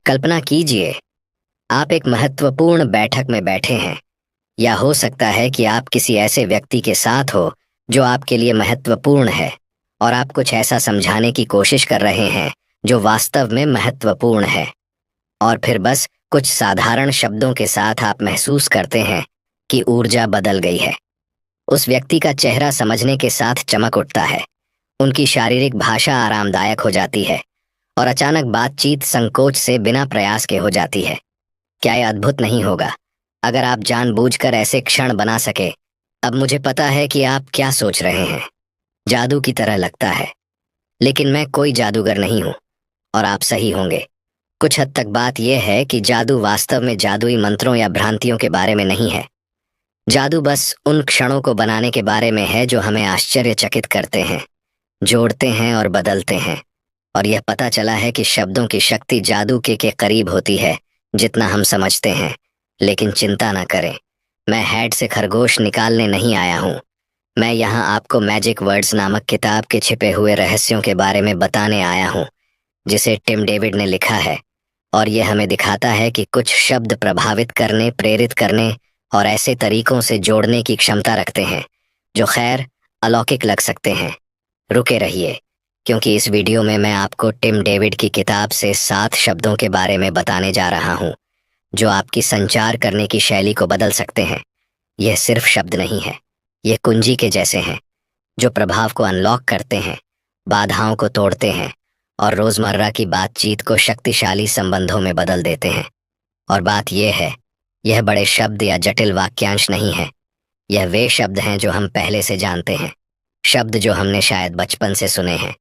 कल्पना कीजिए, आप एक महत्वपूर्ण बैठक में बैठे हैं, या हो सकता है कि आप किसी ऐसे व्यक्ति के साथ हो जो आपके लिए महत्वपूर्ण है, और आप कुछ ऐसा समझाने की कोशिश कर रहे हैं जो वास्तव में महत्वपूर्ण है। और फिर बस कुछ साधारण शब्दों के साथ आप महसूस करते हैं कि ऊर्जा बदल गई है। उस व्यक्ति का चेहरा समझने के साथ चमक उठता है, उनकी शारीरिक भाषा आरामदायक हो जाती है, और अचानक बातचीत संकोच से बिना प्रयास के हो जाती है। क्या यह अद्भुत नहीं होगा अगर आप जानबूझकर ऐसे क्षण बना सके? अब मुझे पता है कि आप क्या सोच रहे हैं। जादू की तरह लगता है, लेकिन मैं कोई जादूगर नहीं हूं, और आप सही होंगे। कुछ हद तक बात यह है कि जादू वास्तव में जादुई मंत्रों या भ्रांतियों के बारे में नहीं है। जादू बस उन क्षणों को बनाने के बारे में है जो हमें आश्चर्यचकित करते हैं, जोड़ते हैं और बदलते हैं। और यह पता चला है कि शब्दों की शक्ति जादू के करीब होती है जितना हम समझते हैं। लेकिन चिंता ना करें, मैं हेड से खरगोश निकालने नहीं आया हूँ। मैं यहाँ आपको मैजिक वर्ड्स नामक किताब के छिपे हुए रहस्यों के बारे में बताने आया हूँ, जिसे टिम डेविड ने लिखा है। और यह हमें दिखाता है कि कुछ शब्द प्रभावित करने, प्रेरित करने और ऐसे तरीकों से जोड़ने की क्षमता रखते हैं जो खैर अलौकिक लग सकते हैं। रुके रहिए, क्योंकि इस वीडियो में मैं आपको टिम डेविड की किताब से 7 शब्दों के बारे में बताने जा रहा हूँ जो आपकी संचार करने की शैली को बदल सकते हैं। यह सिर्फ शब्द नहीं है, यह कुंजी के जैसे हैं जो प्रभाव को अनलॉक करते हैं, बाधाओं को तोड़ते हैं और रोजमर्रा की बातचीत को शक्तिशाली संबंधों में बदल देते हैं। और बात यह है, यह बड़े शब्द या जटिल वाक्यांश नहीं है। यह वे शब्द हैं जो हम पहले से जानते हैं, शब्द जो हमने शायद बचपन से सुने हैं,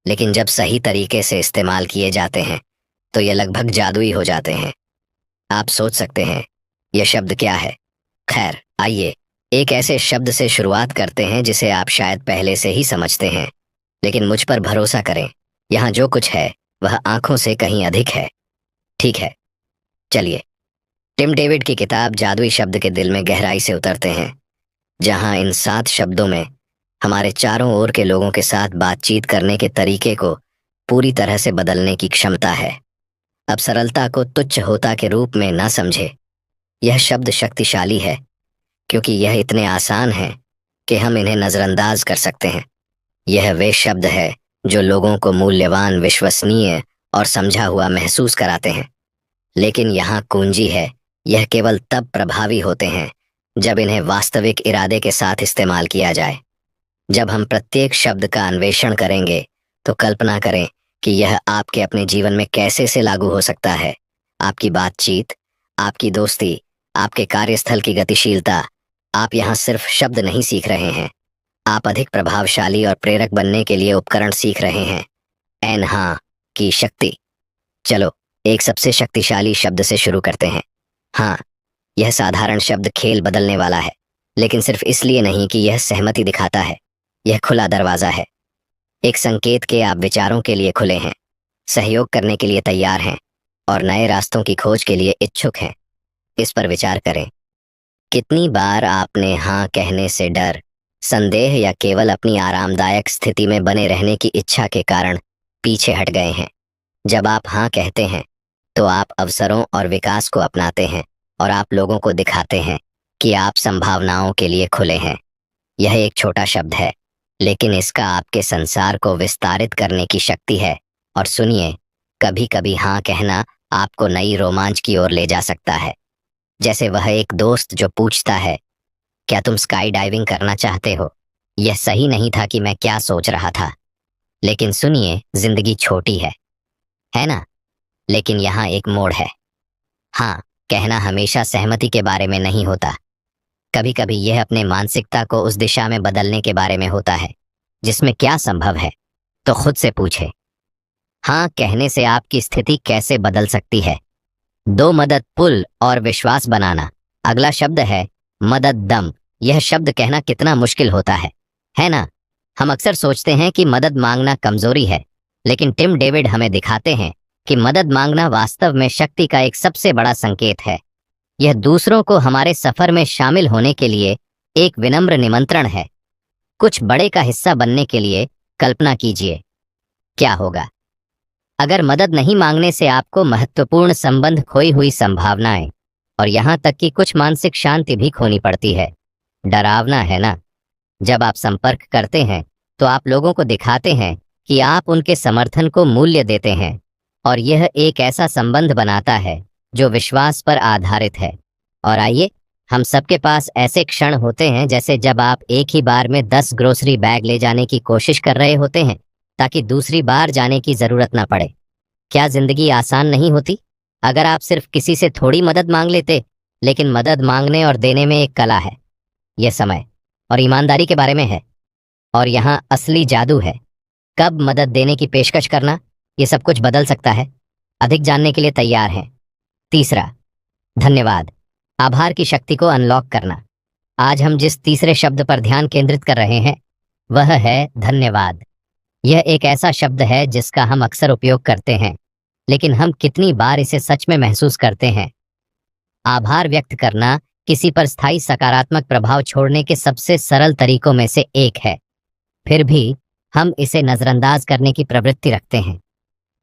लेकिन जब सही तरीके से इस्तेमाल किए जाते हैं तो ये लगभग जादुई हो जाते हैं। आप सोच सकते हैं, यह शब्द क्या है? खैर, आइए एक ऐसे शब्द से शुरुआत करते हैं जिसे आप शायद पहले से ही समझते हैं, लेकिन मुझ पर भरोसा करें, यहाँ जो कुछ है वह आंखों से कहीं अधिक है। ठीक है, चलिए टिम डेविड की किताब जादुई शब्द के दिल में गहराई से उतरते हैं, जहाँ इन 7 शब्दों में हमारे चारों ओर के लोगों के साथ बातचीत करने के तरीके को पूरी तरह से बदलने की क्षमता है। अब सरलता को तुच्छ होता के रूप में ना समझे। यह शब्द शक्तिशाली है क्योंकि यह इतने आसान हैं कि हम इन्हें नजरअंदाज कर सकते हैं। यह वे शब्द है जो लोगों को मूल्यवान, विश्वसनीय और समझा हुआ महसूस कराते हैं। लेकिन यहाँ कुंजी है, यह केवल तब प्रभावी होते हैं जब इन्हें वास्तविक इरादे के साथ इस्तेमाल किया जाए। जब हम प्रत्येक शब्द का अन्वेषण करेंगे तो कल्पना करें कि यह आपके अपने जीवन में कैसे से लागू हो सकता है। आपकी बातचीत, आपकी दोस्ती, आपके कार्यस्थल की गतिशीलता। आप यहाँ सिर्फ शब्द नहीं सीख रहे हैं, आप अधिक प्रभावशाली और प्रेरक बनने के लिए उपकरण सीख रहे हैं। एन हाँ की शक्ति। चलो एक सबसे शक्तिशाली शब्द से शुरू करते हैं। हाँ, यह साधारण शब्द खेल बदलने वाला है, लेकिन सिर्फ इसलिए नहीं कि यह सहमति दिखाता है। यह खुला दरवाजा है, एक संकेत के आप विचारों के लिए खुले हैं, सहयोग करने के लिए तैयार हैं और नए रास्तों की खोज के लिए इच्छुक हैं। इस पर विचार करें, कितनी बार आपने हाँ कहने से डर, संदेह या केवल अपनी आरामदायक स्थिति में बने रहने की इच्छा के कारण पीछे हट गए हैं? जब आप हाँ कहते हैं तो आप अवसरों और विकास को अपनाते हैं और आप लोगों को दिखाते हैं कि आप संभावनाओं के लिए खुले हैं। यह एक छोटा शब्द है, लेकिन इसका आपके संसार को विस्तारित करने की शक्ति है। और सुनिए, कभी कभी हाँ कहना आपको नई रोमांच की ओर ले जा सकता है। जैसे वह एक दोस्त जो पूछता है, क्या तुम स्काई डाइविंग करना चाहते हो? यह सही नहीं था कि मैं क्या सोच रहा था, लेकिन सुनिए, जिंदगी छोटी है ना? लेकिन यहाँ एक मोड़ है। हाँ कहना हमेशा सहमति के बारे में नहीं होता। कभी कभी यह अपने मानसिकता को उस दिशा में बदलने के बारे में होता है जिसमें क्या संभव है। तो खुद से पूछे, हाँ कहने से आपकी स्थिति कैसे बदल सकती है? 2 मदद, पुल और विश्वास बनाना। अगला शब्द है मदद दम। यह शब्द कहना कितना मुश्किल होता है ना? हम अक्सर सोचते हैं कि मदद मांगना कमजोरी है, लेकिन टिम डेविड हमें दिखाते हैं कि मदद मांगना वास्तव में शक्ति का एक सबसे बड़ा संकेत है। यह दूसरों को हमारे सफर में शामिल होने के लिए एक विनम्र निमंत्रण है। कुछ बड़े का हिस्सा बनने के लिए कल्पना कीजिए क्या होगा अगर मदद नहीं मांगने से आपको महत्वपूर्ण संबंध, खोई हुई संभावनाएं और यहाँ तक कि कुछ मानसिक शांति भी खोनी पड़ती है। डरावना है ना? जब आप संपर्क करते हैं तो आप लोगों को दिखाते हैं कि आप उनके समर्थन को मूल्य देते हैं, और यह एक ऐसा संबंध बनाता है जो विश्वास पर आधारित है। और आइए, हम सबके पास ऐसे क्षण होते हैं, जैसे जब आप एक ही बार में 10 ग्रोसरी बैग ले जाने की कोशिश कर रहे होते हैं ताकि दूसरी बार जाने की जरूरत ना पड़े। क्या जिंदगी आसान नहीं होती अगर आप सिर्फ किसी से थोड़ी मदद मांग लेते? लेकिन मदद मांगने और देने में एक कला है। यह समय और ईमानदारी के बारे में है, और यहाँ असली जादू है। कब मदद देने की पेशकश करना, ये सब कुछ बदल सकता है। अधिक जानने के लिए तैयार हैं? तीसरा, धन्यवाद। आभार की शक्ति को अनलॉक करना। आज हम जिस तीसरे शब्द पर ध्यान केंद्रित कर रहे हैं वह है धन्यवाद। यह एक ऐसा शब्द है जिसका हम अक्सर उपयोग करते हैं, लेकिन हम कितनी बार इसे सच में महसूस करते हैं? आभार व्यक्त करना किसी पर स्थायी सकारात्मक प्रभाव छोड़ने के सबसे सरल तरीकों में से एक है। फिर भी हम इसे नजरअंदाज करने की प्रवृत्ति रखते हैं।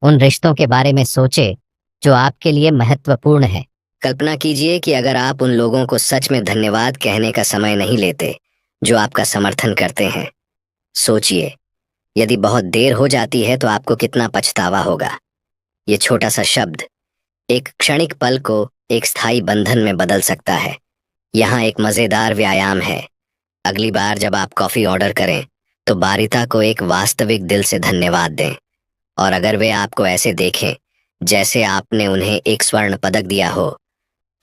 उन रिश्तों के बारे में सोचे जो आपके लिए महत्वपूर्ण है। कल्पना कीजिए कि अगर आप उन लोगों को सच में धन्यवाद कहने का समय नहीं लेते जो आपका समर्थन करते हैं। सोचिए, यदि बहुत देर हो जाती है तो आपको कितना पछतावा होगा। ये छोटा सा शब्द एक क्षणिक पल को एक स्थायी बंधन में बदल सकता है। यहाँ एक मजेदार व्यायाम है। अगली बार जब आप कॉफी ऑर्डर करें तो बारिता को एक वास्तविक दिल से धन्यवाद दें, और अगर वे आपको ऐसे देखें जैसे आपने उन्हें एक स्वर्ण पदक दिया हो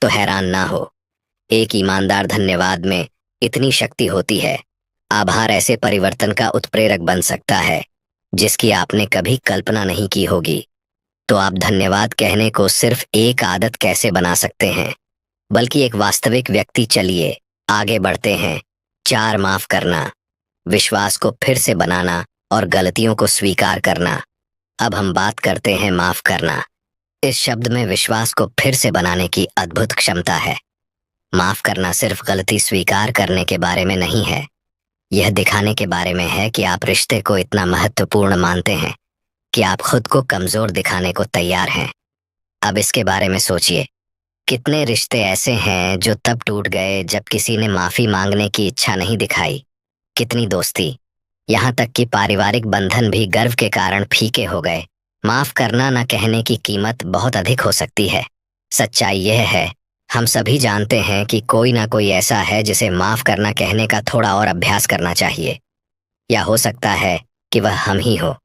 तो हैरान ना हो। एक ईमानदार धन्यवाद में इतनी शक्ति होती है। आभार ऐसे परिवर्तन का उत्प्रेरक बन सकता है जिसकी आपने कभी कल्पना नहीं की होगी। तो आप धन्यवाद कहने को सिर्फ एक आदत कैसे बना सकते हैं, बल्कि एक वास्तविक व्यक्ति। चलिए आगे बढ़ते हैं। 4, माफ करना, विश्वास को फिर से बनाना और गलतियों को स्वीकार करना। अब हम बात करते हैं माफ करना। इस शब्द में विश्वास को फिर से बनाने की अद्भुत क्षमता है। माफ करना सिर्फ गलती स्वीकार करने के बारे में नहीं है, यह दिखाने के बारे में है कि आप रिश्ते को इतना महत्वपूर्ण मानते हैं कि आप खुद को कमजोर दिखाने को तैयार हैं। अब इसके बारे में सोचिए, कितने रिश्ते ऐसे हैं जो तब टूट गए जब किसी ने माफी मांगने की इच्छा नहीं दिखाई। कितनी दोस्ती, यहाँ तक कि पारिवारिक बंधन भी गर्व के कारण फीके हो गए। माफ करना न कहने की कीमत बहुत अधिक हो सकती है। सच्चाई यह है, हम सभी जानते हैं कि कोई ना कोई ऐसा है जिसे माफ करना कहने का थोड़ा और अभ्यास करना चाहिए, या हो सकता है कि वह हम ही हो।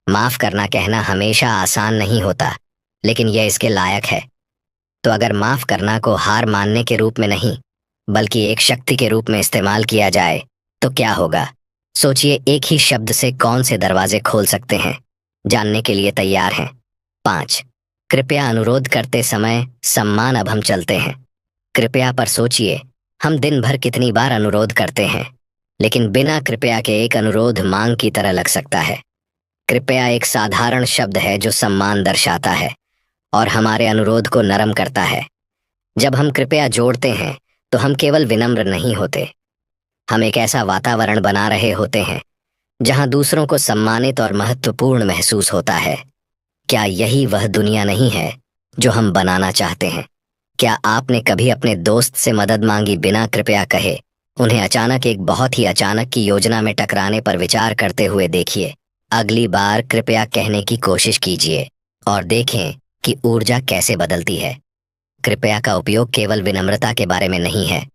माफ करना कहना हमेशा आसान नहीं होता, लेकिन यह इसके लायक है। तो अगर माफ करना को हार मानने के रूप में नहीं बल्कि एक शक्ति के रूप में इस्तेमाल किया जाए तो क्या होगा? सोचिए, एक ही शब्द से कौन से दरवाजे खोल सकते हैं। जानने के लिए तैयार हैं? 5, कृपया अनुरोध करते समय सम्मान। अब हम चलते हैं कृपया पर। सोचिए, हम दिन भर कितनी बार अनुरोध करते हैं, लेकिन बिना कृपया के एक अनुरोध मांग की तरह लग सकता है। कृपया एक साधारण शब्द है जो सम्मान दर्शाता है और हमारे अनुरोध को नरम करता है। जब हम कृपया जोड़ते हैं तो हम केवल विनम्र नहीं होते, हम एक ऐसा वातावरण बना रहे होते हैं जहां दूसरों को सम्मानित और महत्वपूर्ण महसूस होता है। क्या यही वह दुनिया नहीं है जो हम बनाना चाहते हैं? क्या आपने कभी अपने दोस्त से मदद मांगी बिना कृपया कहे? उन्हें अचानक एक बहुत ही अचानक की योजना में टकराने पर विचार करते हुए देखिए। अगली बार कृपया कहने की कोशिश कीजिए और देखें कि ऊर्जा कैसे बदलती है। कृपया का उपयोग केवल विनम्रता के बारे में नहीं है,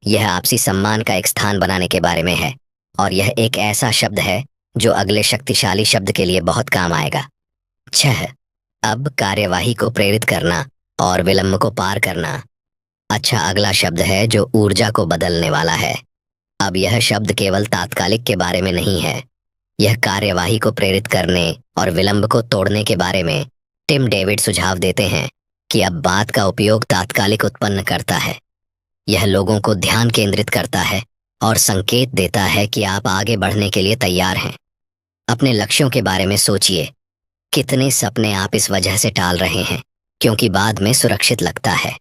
यह आपसी सम्मान का एक स्थान बनाने के बारे में है, और यह एक ऐसा शब्द है जो अगले शक्तिशाली शब्द के लिए बहुत काम आएगा। 6, अब कार्यवाही को प्रेरित करना और विलंब को पार करना। अच्छा, अगला शब्द है जो ऊर्जा को बदलने वाला है। अब यह शब्द केवल तात्कालिक के बारे में नहीं है, यह कार्यवाही को प्रेरित करने और विलंब को तोड़ने के बारे में। टिम डेविड सुझाव देते हैं कि अब बात का उपयोग तात्कालिक उत्पन्न करता है। यह लोगों को ध्यान केंद्रित करता है और संकेत देता है कि आप आगे बढ़ने के लिए तैयार हैं। अपने लक्ष्यों के बारे में सोचिए, कितने सपने आप इस वजह से टाल रहे हैं क्योंकि बाद में सुरक्षित लगता है।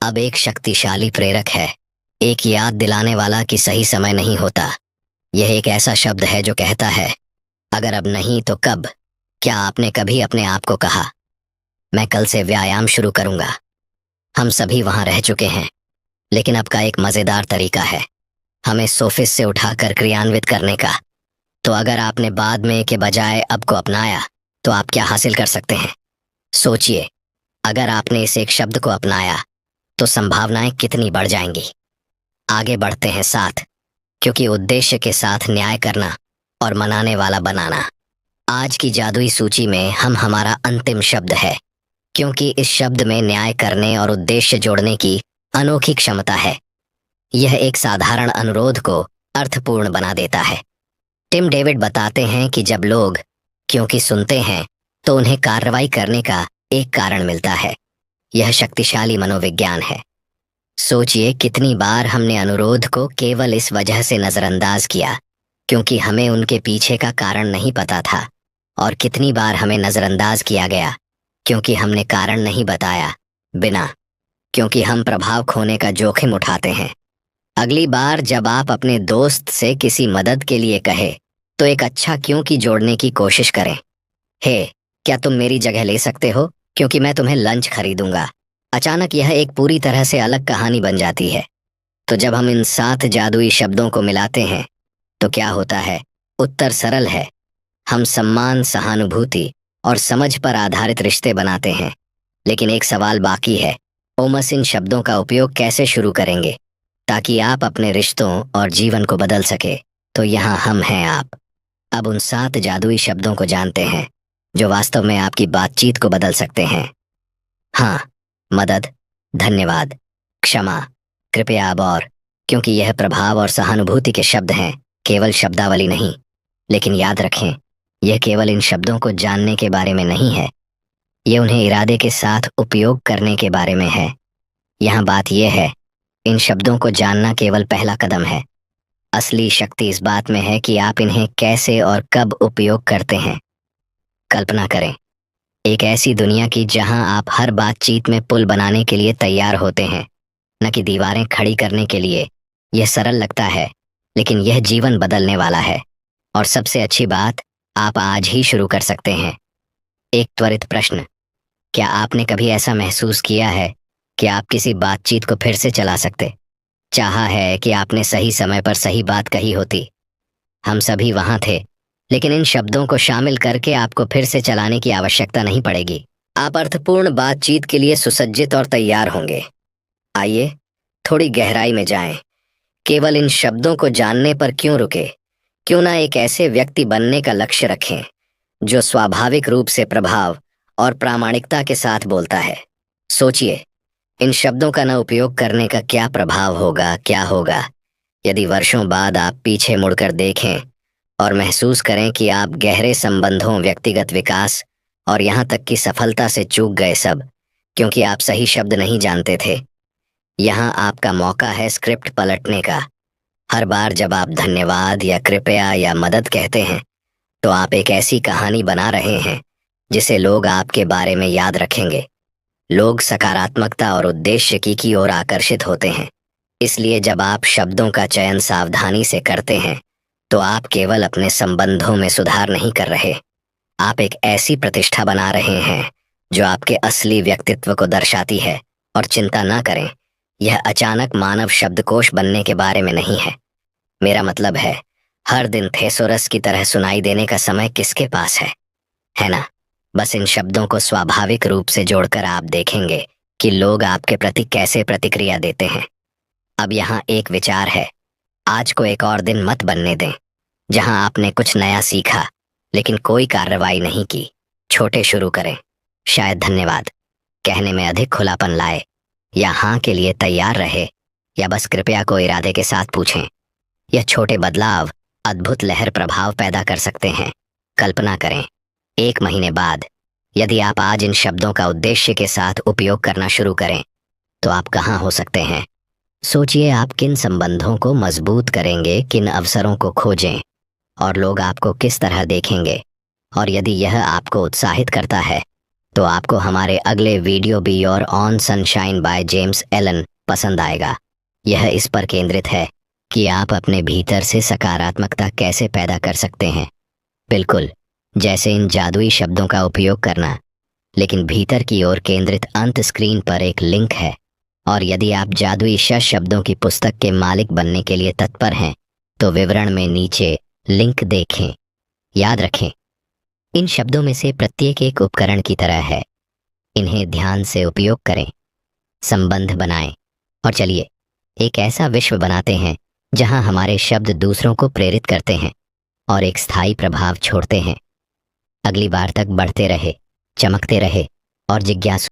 अब एक शक्तिशाली प्रेरक है, एक याद दिलाने वाला कि सही समय नहीं होता। यह एक ऐसा शब्द है जो कहता है, अगर अब नहीं तो कब? क्या आपने कभी अपने आप को कहा, मैं कल से व्यायाम शुरू करूंगा? हम सभी वहां रह चुके हैं, लेकिन अब का एक मजेदार तरीका है हमें सोफिस से उठाकर क्रियान्वित करने का। तो अगर आपने बाद में के बजाय अब को अपनाया, तो आप क्या हासिल कर सकते हैं? सोचिए, अगर आपने इस एक शब्द को अपनाया, तो संभावनाएं कितनी बढ़ जाएंगी। आगे बढ़ते हैं साथ, क्योंकि उद्देश्य के साथ न्याय करना और मनाने वाला बनाना। आज की जादुई सूची में हम हमारा अंतिम शब्द है, क्योंकि इस शब्द में न्याय करने और उद्देश्य जोड़ने की अनोखी क्षमता है। यह एक साधारण अनुरोध को अर्थपूर्ण बना देता है। टिम डेविड बताते हैं कि जब लोग क्योंकि सुनते हैं, तो उन्हें कार्रवाई करने का एक कारण मिलता है। यह शक्तिशाली मनोविज्ञान है। सोचिए कितनी बार हमने अनुरोध को केवल इस वजह से नजरअंदाज किया क्योंकि हमें उनके पीछे का कारण नहीं पता था, और कितनी बार हमें नजरअंदाज किया गया क्योंकि हमने कारण नहीं बताया, क्योंकि हम प्रभाव खोने का जोखिम उठाते हैं। अगली बार जब आप अपने दोस्त से किसी मदद के लिए कहे, तो एक अच्छा क्योंकि जोड़ने की कोशिश करें। हे, क्या तुम मेरी जगह ले सकते हो, क्योंकि मैं तुम्हें लंच खरीदूंगा। अचानक यह एक पूरी तरह से अलग कहानी बन जाती है। तो जब हम इन 7 जादुई शब्दों को मिलाते हैं, तो क्या होता है? उत्तर सरल है। हम सम्मान, सहानुभूति और समझ पर आधारित रिश्ते बनाते हैं। लेकिन एक सवाल बाकी है, ओमस इन शब्दों का उपयोग कैसे शुरू करेंगे ताकि आप अपने रिश्तों और जीवन को बदल सके? तो यहाँ हम हैं आप अब उन 7 जादुई शब्दों को जानते हैं जो वास्तव में आपकी बातचीत को बदल सकते हैं। हाँ, मदद, धन्यवाद, क्षमा, कृपया अब और, क्योंकि यह प्रभाव और सहानुभूति के शब्द हैं, केवल शब्दावली नहीं। लेकिन याद रखें, यह केवल इन शब्दों को जानने के बारे में नहीं है, ये उन्हें इरादे के साथ उपयोग करने के बारे में है। यहाँ बात यह है, इन शब्दों को जानना केवल पहला कदम है। असली शक्ति इस बात में है कि आप इन्हें कैसे और कब उपयोग करते हैं। कल्पना करें एक ऐसी दुनिया की जहां आप हर बातचीत में पुल बनाने के लिए तैयार होते हैं, न कि दीवारें खड़ी करने के लिए। यह सरल लगता है, लेकिन यह जीवन बदलने वाला है। और सबसे अच्छी बात, आप आज ही शुरू कर सकते हैं। एक त्वरित प्रश्न, क्या आपने कभी ऐसा महसूस किया है कि आप किसी बातचीत को फिर से चला सकते? चाहा है कि आपने सही समय पर सही बात कही होती? हम सभी वहां थे, लेकिन इन शब्दों को शामिल करके आपको फिर से चलाने की आवश्यकता नहीं पड़ेगी। आप अर्थपूर्ण बातचीत के लिए सुसज्जित और तैयार होंगे। आइए थोड़ी गहराई में जाएं। केवल इन शब्दों को जानने पर क्यों रुके? क्यों ना एक ऐसे व्यक्ति बनने का लक्ष्य रखें जो स्वाभाविक रूप से प्रभाव और प्रामाणिकता के साथ बोलता है। सोचिए, इन शब्दों का न उपयोग करने का क्या प्रभाव होगा, क्या होगा यदि वर्षों बाद आप पीछे मुड़कर देखें और महसूस करें कि आप गहरे संबंधों, व्यक्तिगत विकास और यहाँ तक कि सफलता से चूक गए, सब क्योंकि आप सही शब्द नहीं जानते थे। यहाँ आपका मौका है स्क्रिप्ट पलटने का। हर बार जब आप धन्यवाद या कृपया या मदद कहते हैं, तो आप एक ऐसी कहानी बना रहे हैं जिसे लोग आपके बारे में याद रखेंगे। लोग सकारात्मकता और उद्देश्य की ओर आकर्षित होते हैं। इसलिए जब आप शब्दों का चयन सावधानी से करते हैं, तो आप केवल अपने संबंधों में सुधार नहीं कर रहे, आप एक ऐसी प्रतिष्ठा बना रहे हैं जो आपके असली व्यक्तित्व को दर्शाती है। और चिंता ना करें, यह अचानक मानव शब्दकोश बनने के बारे में नहीं है। मेरा मतलब है, हर दिन थेसोरस की तरह सुनाई देने का समय किसके पास है ना? बस इन शब्दों को स्वाभाविक रूप से जोड़कर आप देखेंगे कि लोग आपके प्रति कैसे प्रतिक्रिया देते हैं। अब यहाँ एक विचार है, आज को एक और दिन मत बनने दें जहां आपने कुछ नया सीखा लेकिन कोई कार्रवाई नहीं की। छोटे शुरू करें, शायद धन्यवाद कहने में अधिक खुलापन लाए, या हाँ के लिए तैयार रहे, या बस कृपया को इरादे के साथ पूछें। यह छोटे बदलाव अद्भुत लहर प्रभाव पैदा कर सकते हैं। कल्पना करें, 1 महीने बाद यदि आप आज इन शब्दों का उद्देश्य के साथ उपयोग करना शुरू करें, तो आप कहाँ हो सकते हैं? सोचिए, आप किन संबंधों को मजबूत करेंगे, किन अवसरों को खोजें, और लोग आपको किस तरह देखेंगे। और यदि यह आपको उत्साहित करता है, तो आपको हमारे अगले video be your on sunshine by James Allen पसंद आएगा। यह इस पर केंद्रित है कि आप अपने भीतर से सकारात्मकता कैसे पैदा कर सकते हैं। बिल्कुल, जैसे इन जादुई शब्दों का उपयोग करना, लेकिन भीतर की ओर केंद्रित अंत स्क्रीन पर एक लिंक है। और यदि आप जादुई शब्दों की पुस्तक के मालिक बनने के लिए तत्पर हैं, तो विवरण में नीचे लिंक देखें। याद रखें, इन शब्दों में से प्रत्येक एक उपकरण की तरह है। इन्हें ध्यान से उपयोग करें, संबंध बनाएं, और चलिए एक ऐसा विश्व बनाते हैं जहां हमारे शब्द दूसरों को प्रेरित करते हैं और एक स्थायी प्रभाव छोड़ते हैं। अगली बार तक बढ़ते रहे, चमकते रहे और जिज्ञासु